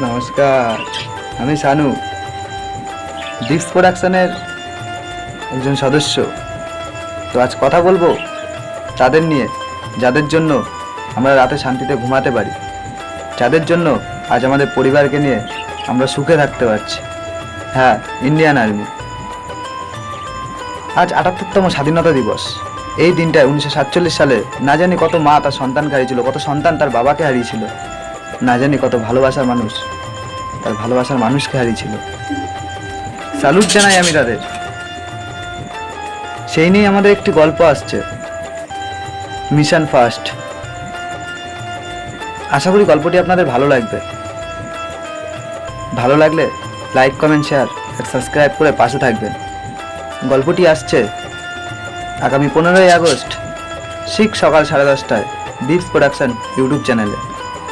নমস্কার, আমি শানু, ডিক্স প্রোডাকশনের একজন সদস্য। তো আজ কথা বলবো তাদের নিয়ে যাদের জন্য আমরা রাতে শান্তিতে ঘুমাতে পারি, যাদের জন্য আজ আমাদের পরিবারকে নিয়ে আমরা সুখে থাকতে পারছি। হ্যাঁ, ইন্ডিয়ান আর্মি। আজ ৭৮তম স্বাধীনতা দিবস। এই দিনটায় ১৯৪৭ সালে না জানি কত মা তার সন্তানকে হারিয়েছিল, কত সন্তান তার বাবাকে হারিয়েছিল, না জানি কত ভালোবাসার মানুষ তার ভালোবাসার মানুষকে হারিয়েছিল। স্যালুট জানাই আমি তাদের। সেই নিয়ে আমাদের একটি গল্প আসছে, মিশন ফার্স্ট। আশা করি গল্পটি আপনাদের ভালো লাগবে। ভালো লাগলে লাইক, কমেন্ট, শেয়ার আর সাবস্ক্রাইব করে পাশে থাকবেন। গল্পটি আসছে আগামী 15ই আগস্ট ঠিক সকাল 10:30টায় ডিক্স প্রোডাকশন ইউটিউব চ্যানেলে।